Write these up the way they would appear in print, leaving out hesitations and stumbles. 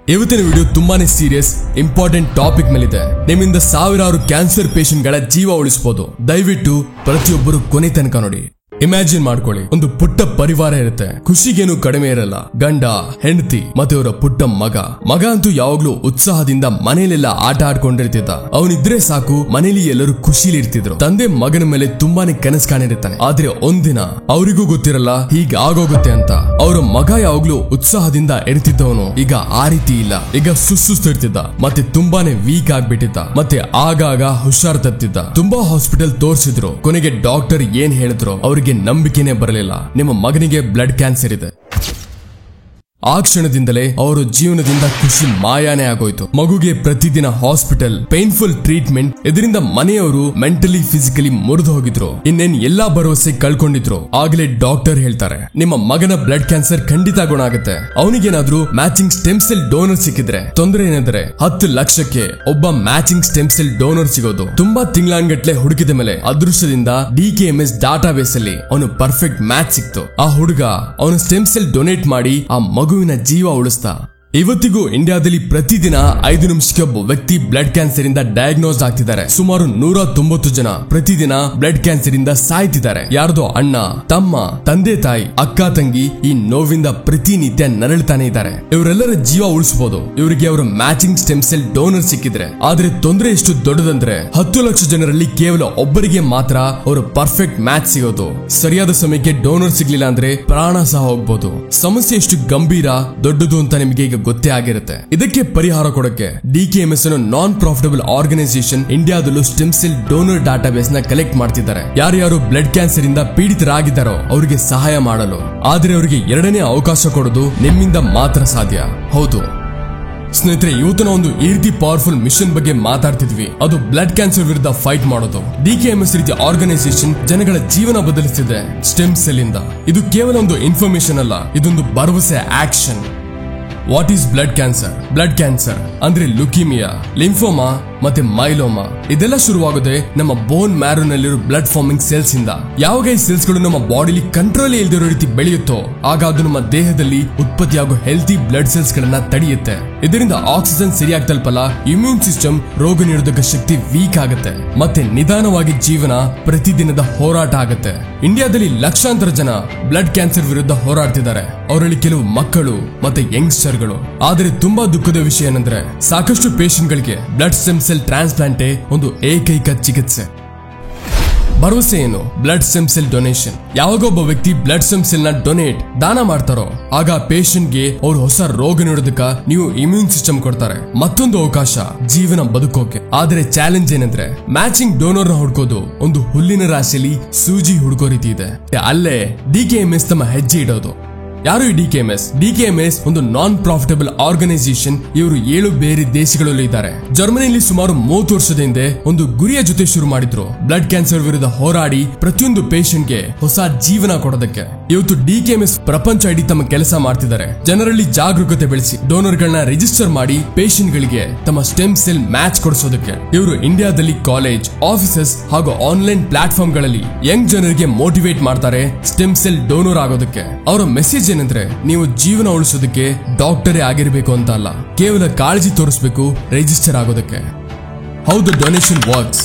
ಇವತ್ತಿನ ವಿಡಿಯೋ ತುಂಬಾನೇ serious important topic ಮೇಲಿದೆ. ನಿಮ್ಮಿಂದ ಸಾವಿರಾರು ಕ್ಯಾನ್ಸರ್ ಪೇಷಂಟ್ ಗಳ ಜೀವ ಉಳಿಸಬಹುದು. ದಯವಿಟ್ಟು ಪ್ರತಿಯೊಬ್ಬರು ಕೊನೆ ತನಕ ನೋಡಿ. ಇಮ್ಯಾಜಿನ್ ಮಾಡ್ಕೊಳ್ಳಿ, ಒಂದು ಪುಟ್ಟ ಪರಿವಾರ ಇರುತ್ತೆ. ಖುಷಿಗೇನು ಕಡಿಮೆ ಇರಲ್ಲ. ಗಂಡ, ಹೆಂಡತಿ ಮತ್ತೆ ಅವರ ಪುಟ್ಟ ಮಗ ಅಂತೂ ಯಾವಾಗ್ಲೂ ಉತ್ಸಾಹದಿಂದ ಮನೇಲೆಲ್ಲ ಆಟ ಆಡ್ಕೊಂಡಿರ್ತಿದ್ದ. ಅವನಿದ್ರೆ ಸಾಕು, ಮನೇಲಿ ಎಲ್ಲರೂ ಖುಷಿಲಿ ಇರ್ತಿದ್ರು. ತಂದೆ ಮಗನ ಮೇಲೆ ತುಂಬಾನೇ ಕನಸು ಕಾಣಿರ್ತಾನೆ. ಆದ್ರೆ ಒಂದಿನ ಅವರಿಗೂ ಗೊತ್ತಿರಲ್ಲ ಹೀಗೆ ಆಗೋಗುತ್ತೆ ಅಂತ. ಅವರ ಮಗ ಯಾವಾಗ್ಲೂ ಉತ್ಸಾಹದಿಂದ ಇರ್ತಿದ್ದವನು ಈಗ ಆ ರೀತಿ ಇಲ್ಲ. ಈಗ ಸುಸ್ತಿರ್ತಿದ್ದ, ಮತ್ತೆ ತುಂಬಾನೇ ವೀಕ್ ಆಗ್ಬಿಟ್ಟಿದ್ದ, ಮತ್ತೆ ಆಗಾಗ ಹುಷಾರ್ ತಪ್ತಿದ್ದ. ತುಂಬಾ ಹಾಸ್ಪಿಟಲ್ ತೋರಿಸಿದ್ರು. ಕೊನೆಗೆ ಡಾಕ್ಟರ್ ಏನ್ ಹೇಳಿದ್ರು ಅವ್ರಿಗೆ ನಂಬಿಕೆನೇ ಬರಲಿಲ್ಲ. ನಿಮ್ಮ ಮಗನಿಗೆ ಬ್ಲಡ್ ಕ್ಯಾನ್ಸರ್ ಇದೆ. ಆ ಕ್ಷಣದಿಂದಲೇ ಅವರು ಜೀವನದಿಂದ ಖುಷಿ ಮಾಯಾನೇ ಆಗೋಯ್ತು. ಮಗುಗೆ ಪ್ರತಿದಿನ ಹಾಸ್ಪಿಟಲ್, ಪೇನ್ಫುಲ್ ಟ್ರೀಟ್ಮೆಂಟ್, ಇದರಿಂದ ಮನೆಯವರು ಮೆಂಟಲಿ ಫಿಸಿಕಲಿ ಮುರಿದು ಹೋಗಿದ್ರು. ಇನ್ನೇನ್ ಎಲ್ಲಾ ಭರವಸೆ ಕಳ್ಕೊಂಡಿದ್ರು. ಆಗ್ಲೇ ಡಾಕ್ಟರ್ ಹೇಳ್ತಾರೆ, ನಿಮ್ಮ ಮಗನ ಬ್ಲಡ್ ಕ್ಯಾನ್ಸರ್ ಖಂಡಿತ ಗುಣ ಆಗುತ್ತೆ. ಅವನಿಗೇನಾದ್ರೂ ಮ್ಯಾಚಿಂಗ್ ಸ್ಟೆಮ್ ಸೆಲ್ ಡೋನರ್ ಸಿಕ್ಕಿದ್ರೆ. ತೊಂದರೆ ಏನೆಂದ್ರೆ 10 ಲಕ್ಷಕ್ಕೆ ಒಬ್ಬ ಮ್ಯಾಚಿಂಗ್ ಸ್ಟೆಮ್ ಸೆಲ್ ಡೋನರ್ ಸಿಗೋದು. ತುಂಬಾ ತಿಂಗಳಾನ್ಗಟ್ಲೆ ಹುಡುಕಿದ ಮೇಲೆ ಅದೃಷ್ಟದಿಂದ DKMS ಡಾಟಾ ಬೇಸ್ ಅಲ್ಲಿ ಅವನು ಪರ್ಫೆಕ್ಟ್ ಮ್ಯಾಚ್ ಸಿಕ್ತು. ಆ ಹುಡುಗ ಅವನು ಸ್ಟೆಮ್ ಸೆಲ್ ಡೊನೇಟ್ ಮಾಡಿ ಆ ಮಗುವಿನ ಜೀವ ಉಳಿಸ್ತಾ. ಇವತ್ತಿಗೂ ಇಂಡಿಯಾದಲ್ಲಿ ಪ್ರತಿದಿನ 5 ನಿಮಿಷಕ್ಕೆ ಒಬ್ಬ ವ್ಯಕ್ತಿ ಬ್ಲಡ್ ಕ್ಯಾನ್ಸರ್ ಇಂದ ಡಯಾಗ್ನೋಸ್ ಆಗ್ತಿದ್ದಾರೆ. ಸುಮಾರು 190 ಜನ ಪ್ರತಿದಿನ ಬ್ಲಡ್ ಕ್ಯಾನ್ಸರ್ ಇಂದ ಸಾಯ್ತಿದ್ದಾರೆ. ಯಾರ್ದೋ ಅಣ್ಣ, ತಮ್ಮ, ತಂದೆ ತಾಯಿ, ಅಕ್ಕ ತಂಗಿ ಈ ನೋವಿಂದ ಪ್ರತಿನಿತ್ಯ ನರಳ್ತಾನೆ ಇದ್ದಾರೆ. ಇವರೆಲ್ಲರ ಜೀವ ಉಳಿಸಬಹುದು ಇವರಿಗೆ ಅವರ ಮ್ಯಾಚಿಂಗ್ ಸ್ಟೆಮ್ ಸೆಲ್ ಡೋನರ್ ಸಿಕ್ಕಿದ್ರೆ. ಆದ್ರೆ ತೊಂದರೆ ಎಷ್ಟು ದೊಡ್ಡದಂದ್ರೆ 10 ಲಕ್ಷ ಜನರಲ್ಲಿ ಕೇವಲ ಒಬ್ಬರಿಗೆ ಮಾತ್ರ ಅವರ ಪರ್ಫೆಕ್ಟ್ ಮ್ಯಾಚ್ ಸಿಗೋದು. ಸರಿಯಾದ ಸಮಯಕ್ಕೆ ಡೋನರ್ ಸಿಗ್ಲಿಲ್ಲ ಅಂದ್ರೆ ಪ್ರಾಣ ಸಹ ಹೋಗ್ಬೋದು. ಸಮಸ್ಯೆ ಎಷ್ಟು ಗಂಭೀರ ದೊಡ್ಡದು ಅಂತ ನಿಮಗೆ ಈಗ ಗೊತ್ತೇ ಆಗಿರುತ್ತೆ. ಇದಕ್ಕೆ ಪರಿಹಾರ ಕೊಡಕ್ಕೆ DKMS ಅನ್ನೋ ನಾನ್ ಪ್ರಾಫಿಟಬಲ್ ಆರ್ಗನೈಸೇಷನ್ ಇಂಡಿಯಾದಲ್ಲೂ stem cell donor database ನ ಕಲೆಕ್ಟ್ ಮಾಡ್ತಿದ್ದಾರೆ. ಯಾರ್ಯಾರು ಬ್ಲಡ್ ಕ್ಯಾನ್ಸರ್ ಇಂದ ಪೀಡಿತರಾಗಿದ್ದಾರೋ ಅವರಿಗೆ ಸಹಾಯ ಮಾಡಲು. ಆದ್ರೆ ಅವರಿಗೆ 2ನೇ ಅವಕಾಶ ಕೊಡೋದು ನಿಮ್ಮಿಂದ ಮಾತ್ರ ಸಾಧ್ಯ. ಹೌದು ಸ್ನೇಹಿತರೆ, ಇವತ್ತಿನ ಒಂದು ಈ ರೀತಿ ಪವರ್ಫುಲ್ ಮಿಷನ್ ಬಗ್ಗೆ ಮಾತಾಡ್ತಿದ್ವಿ. ಅದು ಬ್ಲಡ್ ಕ್ಯಾನ್ಸರ್ ವಿರುದ್ಧ ಫೈಟ್ ಮಾಡೋದು. DKMS ರೀತಿಯ ಆರ್ಗನೈಸೇಷನ್ ಜನಗಳ ಜೀವನ ಬದಲಿಸುತ್ತಿದೆ ಸ್ಟೆಮ್ ಸೆಲ್ ಇಂದ. ಇದು ಕೇವಲ ಒಂದು ಇನ್ಫಾರ್ಮೇಶನ್ ಅಲ್ಲ, ಇದೊಂದು ಭರವಸೆ, action. What is blood cancer? Blood cancer ಅಂದ್ರೆ ಲುಕೀಮಿಯಾ, ಲಿಂಫೋಮಾ ಮತ್ತೆ ಮೈಲೋಮಾ. ಇದೆಲ್ಲ ಶುರುವಾಗೋದೆ ನಮ್ಮ ಬೋನ್ ಮ್ಯಾರೋನಲ್ಲಿರೋ ಬ್ಲಡ್ ಫಾರ್ಮಿಂಗ್ ಸೆಲ್ಸ್ ಇಂದ. ಯಾವಾಗ ಈ ಸೆಲ್ಸ್ ಗಳು ನಮ್ಮ ಬಾಡಿಲಿ ಕಂಟ್ರೋಲ್ ಇಲ್ದಿರೋ ರೀತಿ ಬೆಳೆಯುತ್ತೋ ಆಗ ಅದು ನಮ್ಮ ದೇಹದಲ್ಲಿ ಉತ್ಪತ್ತಿಯಾಗೋ ಹೆಲ್ತಿ ಬ್ಲಡ್ ಸೆಲ್ಸ್ ಗಳನ್ನ ತಡೆಯುತ್ತೆ. ಇದರಿಂದ ಆಕ್ಸಿಜನ್ ಸರಿಯಾಗಿ ತಲುಪಲ್ಲ, ಇಮ್ಯೂನ್ ಸಿಸ್ಟಮ್, ರೋಗ ನಿರೋಧಕ ಶಕ್ತಿ ವೀಕ್ ಆಗುತ್ತೆ, ಮತ್ತೆ ನಿಧಾನವಾಗಿ ಜೀವನ ಪ್ರತಿದಿನದ ಹೋರಾಟ ಆಗುತ್ತೆ. ಇಂಡಿಯಾದಲ್ಲಿ ಲಕ್ಷಾಂತರ ಜನ ಬ್ಲಡ್ ಕ್ಯಾನ್ಸರ್ ವಿರುದ್ಧ ಹೋರಾಡ್ತಿದ್ದಾರೆ. ಅವರಲ್ಲಿ ಕೆಲವು ಮಕ್ಕಳು ಮತ್ತೆ ಯಂಗ್ಸ್ಟರ್ಗಳು. ಆದ್ರೆ ತುಂಬಾ ದುಃಖದ ವಿಷಯ ಏನಂದ್ರೆ ಸಾಕಷ್ಟು ಪೇಷಂಟ್ ಗಳಿಗೆ ಬ್ಲಡ್ ಸ್ಟೆಮ್ ಸೆಲ್ ಟ್ರಾನ್ಸ್ಪ್ಲಾಂಟೇ ಒಂದು ಏಕೈಕ ಚಿಕಿತ್ಸೆ. ಭರವಸೆ ಏನು? Blood stem cell donation. ಯಾವಾಗ ಒಬ್ಬ ವ್ಯಕ್ತಿ ಬ್ಲಡ್ ಸ್ಟೆಮ್ ಸೆಲ್ ನ ದಾನ ಮಾಡ್ತಾರೋ ಆಗ ಪೇಷಂಟ್ ಗೆ ಅವರು ಹೊಸ ರೋಗ ನಿರೋಧಕ ನೀವು ಇಮ್ಯೂನ್ ಸಿಸ್ಟಮ್ ಕೊಡ್ತಾರೆ. ಮತ್ತೊಂದು ಅವಕಾಶ ಜೀವನ ಬದುಕೋಕೆ. ಆದ್ರೆ ಚಾಲೆಂಜ್ ಏನಂದ್ರೆ ಮ್ಯಾಚಿಂಗ್ ಡೋನರ್ ನ ಹುಡ್ಕೋದು ಒಂದು ಹುಲ್ಲಿನ ರಾಶಿಯಲ್ಲಿ ಸೂಜಿ ಹುಡ್ಕೋ ರೀತಿ ಇದೆ. ಅಲ್ಲೇ DKMS ತಮ್ಮ ಹೆಜ್ಜೆ ಇಡೋದು. ಯಾರು ಈ DKMS ಒಂದು ನಾನ್ ಪ್ರಾಫಿಟಬಲ್ ಆರ್ಗನೈಸೇಷನ್. ಇವರು 7 ಬೇರೆ ದೇಶಗಳಲ್ಲಿ ಇದ್ದಾರೆ. ಜರ್ಮನಿಯಲ್ಲಿ ಸುಮಾರು 30 ವರ್ಷದ ಹಿಂದೆ ಒಂದು ಗುರಿಯ ಜೊತೆ ಶುರು ಮಾಡಿದ್ರು. ಬ್ಲಡ್ ಕ್ಯಾನ್ಸರ್ ವಿರುದ್ಧ ಹೋರಾಡಿ ಪ್ರತಿಯೊಂದು ಪೇಷಂಟ್ ಗೆ ಹೊಸ ಜೀವನ ಕೊಡೋದಕ್ಕೆ. ಇವತ್ತು DKMS ಪ್ರಪಂಚ ಇಡೀ ತಮ್ಮ ಕೆಲಸ ಮಾಡ್ತಿದ್ದಾರೆ. ಜನರಲ್ಲಿ ಜಾಗರೂಕತೆ ಬೆಳೆಸಿ ಡೋನರ್ ಗಳನ್ನ ರಿಜಿಸ್ಟರ್ ಮಾಡಿ ಪೇಷಂಟ್ ಗಳಿಗೆ ತಮ್ಮ ಸ್ಟೆಮ್ ಸೆಲ್ ಮ್ಯಾಚ್ ಕೊಡಿಸೋದಕ್ಕೆ. ಇವರು ಇಂಡಿಯಾದಲ್ಲಿ ಕಾಲೇಜ್, ಆಫೀಸಸ್ ಹಾಗೂ ಆನ್ಲೈನ್ ಪ್ಲಾಟ್ಫಾರ್ಮ್ ಗಳಲ್ಲಿ ಯಂಗ್ ಜನರಿಗೆ ಮೋಟಿವೇಟ್ ಮಾಡ್ತಾರೆ ಸ್ಟೆಮ್ ಸೆಲ್ ಡೋನರ್ ಆಗೋದಕ್ಕೆ. ಅವರ ಮೆಸೇಜ್ ಏನಂದ್ರೆ ನೀವು ಜೀವನ ಉಳಿಸೋದಕ್ಕೆ ಡಾಕ್ಟರೇ ಆಗಿರಬೇಕು ಅಂತ ಅಲ್ಲ, ಕೇವಲ ಕಾಳಜಿ ತೋರಿಸಬೇಕು ರಿಜಿಸ್ಟರ್ ಆಗೋದಕ್ಕೆ. How the donation works.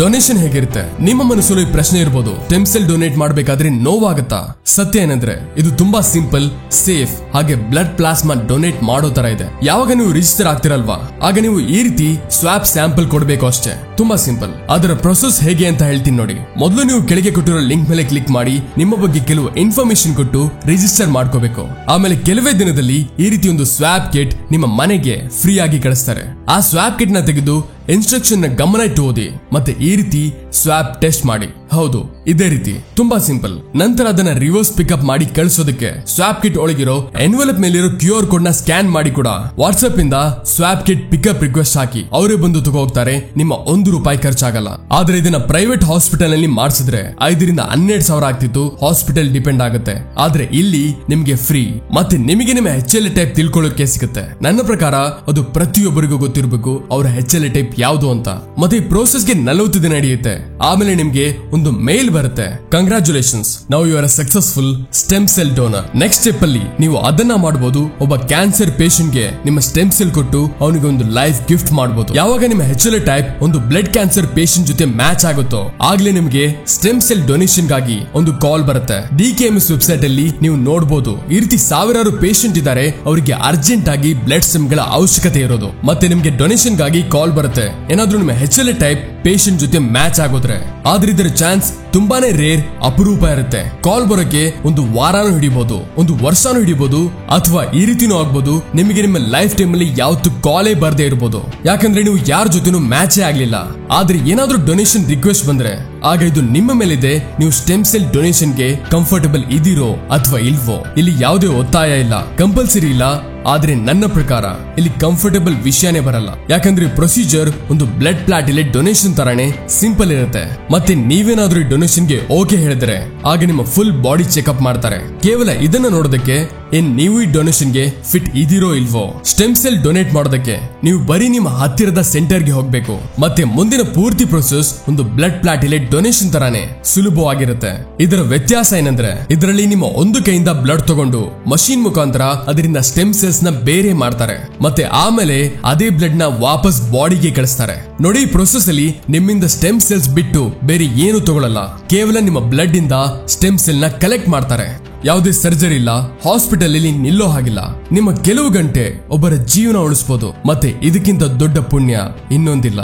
Donation ಹೇಗಿರುತ್ತೆ? ನಿಮ್ಮ ಮನಸ್ಸಲ್ಲಿ ಪ್ರಶ್ನೆ ಇರಬಹುದು, ಸ್ಟೆಮ್ ಸೆಲ್ ಡೊನೇಟ್ ಮಾಡಬೇಕಾದ್ರೆ ನೋವಾಗುತ್ತಾ? ಸತ್ಯ ಏನಂದ್ರೆ ಇದು ತುಂಬಾ ಸಿಂಪಲ್, ಸೇಫ್ ಹಾಗೆ ಬ್ಲಡ್ ಪ್ಲಾಸ್ಮಾ ಡೊನೇಟ್ ಮಾಡೋ ತರ ಇದೆ. ಯಾವಾಗ ನೀವು ರಿಜಿಸ್ಟರ್ ಆಗ್ತಿರಲ್ವಾ ಆಗ ನೀವು ಈ ರೀತಿ ಸ್ವಾಪ್ ಸ್ಯಾಂಪಲ್ ಕೊಡಬೇಕು ಅಷ್ಟೇ. ತುಂಬಾ ಸಿಂಪಲ್. ಅದರ ಪ್ರೊಸೆಸ್ ಹೇಗೆ ಅಂತ ಹೇಳ್ತೀನಿ ನೋಡಿ. ಮೊದಲು ನೀವು ಕೆಳಗೆ ಕೊಟ್ಟಿರೋ ಲಿಂಕ್ ಮೇಲೆ ಕ್ಲಿಕ್ ಮಾಡಿ ನಿಮ್ಮ ಬಗ್ಗೆ ಕೆಲವು ಇನ್ಫಾರ್ಮೇಶನ್ ಕೊಟ್ಟು ರಿಜಿಸ್ಟರ್ ಮಾಡ್ಕೋಬೇಕು. ಆಮೇಲೆ ಕೆಲವೇ ದಿನದಲ್ಲಿ ಈ ರೀತಿ ಒಂದು ಸ್ವಾಪ್ ಕಿಟ್ ನಿಮ್ಮ ಮನೆಗೆ ಫ್ರೀ ಆಗಿ ಕಳಿಸ್ತಾರೆ. ಆ ಸ್ವಾಪ್ ಕಿಟ್ ನ ತೆಗೆದು ಇನ್ಸ್ಟ್ರಕ್ಷನ್ ನ ಗಮನ ಇಟ್ಟು ಓದಿ ಮತ್ತೆ ಈ ರೀತಿ ಸ್ವಾಪ್ ಟೆಸ್ಟ್ ಮಾಡಿ. ಹೌದು, ಇದೇ ರೀತಿ ತುಂಬಾ ಸಿಂಪಲ್. ನಂತರ ಅದನ್ನ ರಿವರ್ಸ್ ಪಿಕಪ್ ಮಾಡಿ ಕಳಿಸೋದಕ್ಕೆ ಸ್ವಾಪ್ ಕಿಟ್ ಒಳಗಿರೋ ಎನ್ವೆಲಪ್ ಮೇಲಿರೋ QR ಕೋಡ್ ನ ಸ್ಕ್ಯಾನ್ ಮಾಡಿ ಕೂಡ ವಾಟ್ಸ್ಆಪ್ ಇಂದ ಸ್ವಾಪ್ ಕಿಟ್ ಪಿಕಪ್ ರಿಕ್ವೆಸ್ಟ್ ಹಾಕಿ ಅವರೇ ಬಂದು ತಗೋ ಹೋಗ್ತಾರೆ. ನಿಮ್ಮ ₹1 ಖರ್ಚಾಗಲ್ಲ. ಆದ್ರೆ ಇದನ್ನ ಪ್ರೈವೇಟ್ ಹಾಸ್ಪಿಟಲ್ ನಲ್ಲಿ ಮಾಡಿಸಿದ್ರೆ 5 ರಿಂದ 12 ಸಾವಿರ ಆಗ್ತಿತ್ತು. ಹಾಸ್ಪಿಟಲ್ ಡಿಪೆಂಡ್ ಆಗುತ್ತೆ. ಆದ್ರೆ ಇಲ್ಲಿ ನಿಮ್ಗೆ ಫ್ರೀ ಮತ್ತೆ ನಿಮಗೆ ನಿಮ್ಮ HLA ಟೈಪ್ ತಿಳ್ಕೊಳ್ಳೋಕೆ ಸಿಗುತ್ತೆ. ನನ್ನ ಪ್ರಕಾರ ಅದು ಪ್ರತಿಯೊಬ್ಬರಿಗೂ ಗೊತ್ತಿರಬೇಕು ಅವರ HLA ಟೈಪ್ ಯಾವುದು ಅಂತ. ಮತ್ತೆ ಈ ಪ್ರೋಸೆಸ್ಗೆ 40 ದಿನ ನಡೆಯುತ್ತೆ. ಆಮೇಲೆ ನಿಮ್ಗೆ ಒಂದು ಮೇಲ್ ಬರುತ್ತೆ, congratulations, now you are a successful stem cell donor. Next step ಅಲ್ಲಿ ನೀವು ಅದನ್ನ ಮಾಡಬಹುದು, ಒಬ್ಬ ಕ್ಯಾನ್ಸರ್ ಪೇಷಂಟ್ ಗೆ ನಿಮ್ಮ ಸ್ಟೆಮ್ ಸೆಲ್ ಕೊಟ್ಟು ಅವನಿಗೆ ಒಂದು ಲೈಫ್ ಗಿಫ್ಟ್ ಮಾಡಬಹುದು. ಯಾವಾಗ ನಿಮ್ಮ HLA ಟೈಪ್ ಒಂದು ಬ್ಲಡ್ ಕ್ಯಾನ್ಸರ್ ಪೇಷಂಟ್ ಜೊತೆ ಮ್ಯಾಚ್ ಆಗುತ್ತೋ ಆಗ್ಲೇ ನಿಮ್ಗೆ ಸ್ಟೆಮ್ ಸೆಲ್ ಡೊನೇಷನ್ ಗಾಗಿ ಒಂದು ಕಾಲ್ ಬರುತ್ತೆ. DKMS ವೆಬ್ಸೈಟ್ ಅಲ್ಲಿ ನೀವು ನೋಡಬಹುದು, ಈ ರೀತಿ ಸಾವಿರಾರು ಪೇಷಂಟ್ ಇದ್ದಾರೆ, ಅವರಿಗೆ ಅರ್ಜೆಂಟ್ ಆಗಿ ಬ್ಲಡ್ ಸ್ಟೆಮ್ ಗಳ ಅವಶ್ಯಕತೆ ಇರೋದು. ಮತ್ತೆ ನಿಮ್ಗೆ ಡೊನೇಷನ್ ಗಾಗಿ ಕಾಲ್ ಬರುತ್ತೆ, ಏನಾದ್ರೂ ನಿಮ್ಮ HLA ಟೈಪ್ ಪೇಷಂಟ್ ಜೊತೆ ಮ್ಯಾಚ್ ಆಗೋದ್ರೆ. ಆದ್ರೆ ಇದರ ಚಾನ್ಸ್ ತುಂಬಾನೇ ರೇರ್, ಅಪರೂಪ ಇರುತ್ತೆ. ಕಾಲ್ ಬರೋಕೆ ಒಂದು ವಾರಾನು ಹಿಡಿಬಹುದು, ಒಂದು ವರ್ಷನೂ ಹಿಡಿಬಹುದು, ಅಥವಾ ಈ ರೀತಿನೂ ಆಗ್ಬಹುದು. ನಿಮಗೆ ನಿಮ್ಮ ಲೈಫ್ ಟೈಮ್ ಅಲ್ಲಿ ಯಾವತ್ತು ಕಾಲೇ ಬರ್ದೇ ಇರಬಹುದು, ಯಾಕಂದ್ರೆ ನೀವು ಯಾರ ಜೊತೆನೂ ಮ್ಯಾಚೇ ಆಗ್ಲಿಲ್ಲ. ಆದ್ರೆ ಏನಾದ್ರೂ ಡೊನೇಷನ್ ರಿಕ್ವೆಸ್ಟ್ ಬಂದ್ರೆ ಆಗ ಇದು ನಿಮ್ಮ ಮೇಲಿದೆ, ನೀವು ಸ್ಟೆಮ್ ಸೆಲ್ ಡೊನೇಷನ್ ಗೆ ಕಂಫರ್ಟಬಲ್ ಇದೀರೋ ಅಥವಾ ಇಲ್ವೋ. ಇಲ್ಲಿ ಯಾವುದೇ ಒತ್ತಾಯ ಇಲ್ಲ, ಕಂಪಲ್ಸರಿ ಇಲ್ಲ. ಆದ್ರೆ ನನ್ನ ಪ್ರಕಾರ ಇಲ್ಲಿ ಕಂಫರ್ಟಬಲ್ ವಿಷಯನೇ ಬರಲ್ಲ, ಯಾಕಂದ್ರೆ ಪ್ರೊಸೀಜರ್ ಒಂದು ಬ್ಲಡ್ ಪ್ಲಾಟಿಲೆಟ್ ಡೊನೇಷನ್ ತರಾನೇ ಸಿಂಪಲ್ ಇರುತ್ತೆ. ಮತ್ತೆ ನೀವೇನಾದ್ರೂ ಈ ಡೊನೇಷನ್ ಗೆ ಓಕೆ ಹೇಳಿದ್ರೆ ಆಗ ನಿಮ್ಮ ಫುಲ್ ಬಾಡಿ ಚೆಕ್ಅಪ್ ಮಾಡ್ತಾರೆ. ಕೇವಲ ಇದನ್ನ ನೋಡೋದಕ್ಕೆ ಏನ್ ನೀವು ಈ ಡೊನೇಷನ್ ಗೆ ಫಿಟ್ ಇದೀರೋ ಇಲ್ವೋ. ಸ್ಟೆಮ್ ಸೆಲ್ ಡೊನೇಟ್ ಮಾಡೋದಕ್ಕೆ ನೀವು ಬರೀ ನಿಮ್ಮ ಹತ್ತಿರದ ಸೆಂಟರ್ ಗೆ ಹೋಗ್ಬೇಕು. ಮತ್ತೆ ಮುಂದಿನ ಪೂರ್ತಿ ಪ್ರೊಸೆಸ್ ಒಂದು ಬ್ಲಡ್ ಪ್ಲಾಟಿಲೆಟ್ ಡೊನೇಷನ್ ತರಾನೇ ಸುಲಭವಾಗಿರುತ್ತೆ. ಇದರ ವ್ಯತ್ಯಾಸ ಏನಂದ್ರೆ ಇದರಲ್ಲಿ ನಿಮ್ಮ ಒಂದು ಕೈಯಿಂದ ಬ್ಲಡ್ ತಗೊಂಡು ಮಷೀನ್ ಮುಖಾಂತರ ಅದರಿಂದ ಸ್ಟೆಮ್ ಸೆಲ್ಸ್ ನ ಬೇರೆ ಮಾಡ್ತಾರೆ, ಮತ್ತೆ ಆಮೇಲೆ ಅದೇ ಬ್ಲಡ್ ನ ವಾಪಸ್ ಬಾಡಿಗೆ ಕಳಿಸ್ತಾರೆ. ನೋಡಿ, ಈ ಪ್ರೊಸೆಸ್ ಅಲ್ಲಿ ನಿಮ್ಮಿಂದ ಸ್ಟೆಮ್ ಸೆಲ್ಸ್ ಬಿಟ್ಟು ಬೇರೆ ಏನು ತಗೊಳ್ಳಲ್ಲ, ಕೇವಲ ನಿಮ್ಮ ಬ್ಲಡ್ ಇಂದ ಸ್ಟೆಮ್ ಸೆಲ್ ನ ಕಲೆಕ್ಟ್ ಮಾಡ್ತಾರೆ. ಯಾವುದೇ ಸರ್ಜರಿ ಇಲ್ಲ, ಹಾಸ್ಪಿಟಲ್ ಅಲ್ಲಿ ನಿಲ್ಲೋ ಹಾಗಿಲ್ಲ. ನಿಮ್ಮ ಕೆಲವು ಗಂಟೆ ಒಬ್ಬರ ಜೀವನ ಉಳಿಸಬಹುದು. ಮತ್ತೆ ಇದಕ್ಕಿಂತ ದೊಡ್ಡ ಪುಣ್ಯ ಇನ್ನೊಂದಿಲ್ಲ.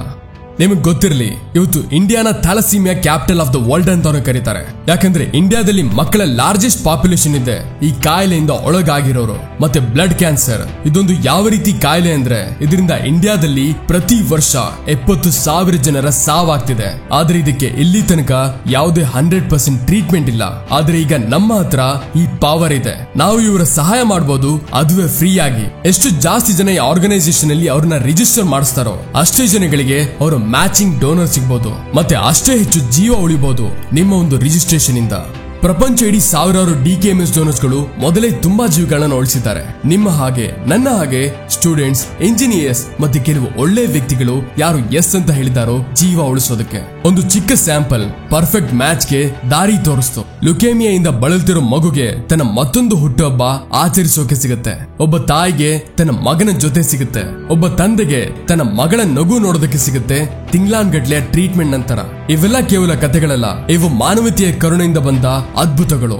ನಿಮಗೆ ಗೊತ್ತಿರಲಿ, ಇವತ್ತು ಇಂಡಿಯಾನ ಥಾಲಸೀಮಿಯಾ ಕ್ಯಾಪಿಟಲ್ ಆಫ್ ದ ವರ್ಲ್ಡ್ ಅಂತಾನು ಕರೀತಾರೆ, ಯಾಕಂದ್ರೆ ಇಂಡಿಯಾದಲ್ಲಿ ಮಕ್ಕಳ ಲಾರ್ಜೆಸ್ಟ್ ಪಾಪ್ಯುಲೇಷನ್ ಇದೆ ಈ ಕಾಯಿಲೆಯಿಂದ ಒಳಗಾಗಿರೋರು. ಮತ್ತೆ ಬ್ಲಡ್ ಕ್ಯಾನ್ಸರ್ ಇದೊಂದು ಯಾವ ರೀತಿ ಕಾಯಿಲೆ ಅಂದ್ರೆ ಇದರಿಂದ ಇಂಡಿಯಾದಲ್ಲಿ ಪ್ರತಿ ವರ್ಷ 70,000 ಜನರ ಸಾವಾಗ್ತಿದೆ. ಆದ್ರೆ ಇದಕ್ಕೆ ಇಲ್ಲಿ ತನಕ ಯಾವುದೇ 100% ಟ್ರೀಟ್ಮೆಂಟ್ ಇಲ್ಲ. ಆದ್ರೆ ಈಗ ನಮ್ಮ ಹತ್ರ ಈ ಪವರ್ ಇದೆ, ನಾವು ಇವರ ಸಹಾಯ ಮಾಡಬಹುದು, ಅದುವೇ ಫ್ರೀ ಆಗಿ. ಎಷ್ಟು ಜಾಸ್ತಿ ಜನ ಈ ಆರ್ಗನೈಸೇಷನ್ ಅಲ್ಲಿ ಅವ್ರನ್ನ ರಿಜಿಸ್ಟರ್ ಮಾಡಿಸ್ತಾರೋ ಅಷ್ಟೇ ಜನಗಳಿಗೆ ಅವರು ಮ್ಯಾಚಿಂಗ್ ಡೋನರ್ ಸಿಗಬಹುದು, ಮತ್ತೆ ಅಷ್ಟೇ ಹೆಚ್ಚು ಜೀವ ಉಳಿಬಹುದು ನಿಮ್ಮ ಒಂದು ರಿಜಿಸ್ಟ್ರೇಷನ್ ಇಂದ. ಪ್ರಪಂಚ ಇಡೀ ಸಾವಿರಾರು DKMS ಡೋನರ್ಸ್ ಗಳು ಮೊದಲೇ ತುಂಬಾ ಜೀವಗಳನ್ನ ಉಳಿಸಿದ್ದಾರೆ. ನಿಮ್ಮ ಹಾಗೆ, ನನ್ನ ಹಾಗೆ ಸ್ಟೂಡೆಂಟ್ಸ್, ಇಂಜಿನಿಯರ್ಸ್ ಮತ್ತೆ ಕೆಲವು ಒಳ್ಳೆ ವ್ಯಕ್ತಿಗಳು ಯಾರು ಎಸ್ ಅಂತ ಹೇಳಿದಾರೋ ಜೀವ ಉಳಿಸೋದಕ್ಕೆ. ಒಂದು ಚಿಕ್ಕ ಸ್ಯಾಂಪಲ್ ಪರ್ಫೆಕ್ಟ್ ಮ್ಯಾಚ್ ಗೆ ದಾರಿ ತೋರಿಸ್ತು. ಲುಕೇಮಿಯಾಯಿಂದ ಬಳಲ್ತಿರೋ ಮಗುಗೆ ತನ್ನ ಮತ್ತೊಂದು ಹುಟ್ಟುಹಬ್ಬ ಆಚರಿಸೋಕೆ ಸಿಗುತ್ತೆ. ಒಬ್ಬ ತಾಯಿಗೆ ತನ್ನ ಮಗನ ಜೊತೆ ಸಿಗುತ್ತೆ. ಒಬ್ಬ ತಂದೆಗೆ ತನ್ನ ಮಗಳ ನಗು ನೋಡೋದಕ್ಕೆ ಸಿಗುತ್ತೆ ತಿಂಗಳಾನ್ಗಟ್ಲೆ ಟ್ರೀಟ್ಮೆಂಟ್ ನಂತರ. ಇವೆಲ್ಲ ಕೇವಲ ಕಥೆಗಳಲ್ಲ, ಇವು ಮಾನವೀಯತೆಯ ಕರುಣೆಯಿಂದ ಬಂದ ಅದ್ಭುತಗಳು.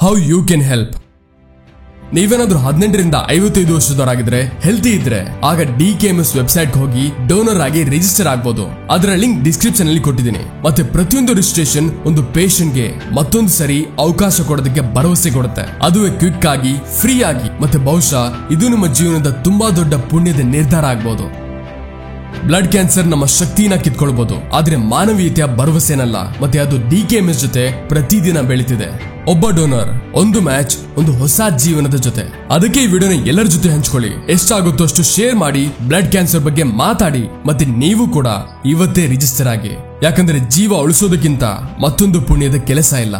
How you can help. ನೀವೇನಾದ್ರೂ 18ರಿಂದ 55 ವರ್ಷದವರಾಗಿದ್ರೆ, ಹೆಲ್ತಿ ಇದ್ರೆ, ಆಗ DKMS ವೆಬ್ಸೈಟ್ ಹೋಗಿ ಡೋನರ್ ಆಗಿ ರಿಜಿಸ್ಟರ್ ಆಗಬಹುದು. ಅದರ ಲಿಂಕ್ ಡಿಸ್ಕ್ರಿಪ್ಷನ್ ಅಲ್ಲಿ ಕೊಟ್ಟಿದ್ದೀನಿ. ಮತ್ತೆ ಪ್ರತಿಯೊಂದು ರಿಜಿಸ್ಟ್ರೇಷನ್ ಒಂದು ಪೇಷಂಟ್ ಗೆ ಮತ್ತೊಂದು ಸರಿ ಅವಕಾಶ ಕೊಡೋದಕ್ಕೆ ಭರವಸೆ ಕೊಡುತ್ತೆ, ಅದುವೇ ಕ್ವಿಕ್ ಆಗಿ, ಫ್ರೀ ಆಗಿ. ಮತ್ತೆ ಬಹುಶಃ ಇದು ನಿಮ್ಮ ಜೀವನದ ತುಂಬಾ ದೊಡ್ಡ ಪುಣ್ಯದ ನಿರ್ಧಾರ ಆಗಬಹುದು. ಬ್ಲಡ್ ಕ್ಯಾನ್ಸರ್ ನಮ್ಮ ಶಕ್ತಿನ ಕಿತ್ಕೊಳ್ಬಹುದು, ಆದ್ರೆ ಮಾನವೀಯತೆಯ ಭರವಸೆನಲ್ಲ. ಮತ್ತೆ ಅದು DKMS ಜೊತೆ ಪ್ರತಿದಿನ ಬೆಳೀತಿದೆ. ಒಬ್ಬ ಡೋನರ್, ಒಂದು ಮ್ಯಾಚ್, ಒಂದು ಹೊಸ ಜೀವನದ ಜೊತೆ. ಅದಕ್ಕೆ ಈ ವಿಡಿಯೋನ ಎಲ್ಲರ ಜೊತೆ ಹಂಚ್ಕೊಳ್ಳಿ, ಎಷ್ಟಾಗುತ್ತೋ ಅಷ್ಟು ಶೇರ್ ಮಾಡಿ, ಬ್ಲಡ್ ಕ್ಯಾನ್ಸರ್ ಬಗ್ಗೆ ಮಾತಾಡಿ. ಮತ್ತೆ ನೀವು ಕೂಡ ಇವತ್ತೇ ರಿಜಿಸ್ಟರ್ ಆಗಿ, ಯಾಕಂದ್ರೆ ಜೀವ ಉಳಿಸೋದಕ್ಕಿಂತ ಮತ್ತೊಂದು ಪುಣ್ಯದ ಕೆಲಸ ಇಲ್ಲ.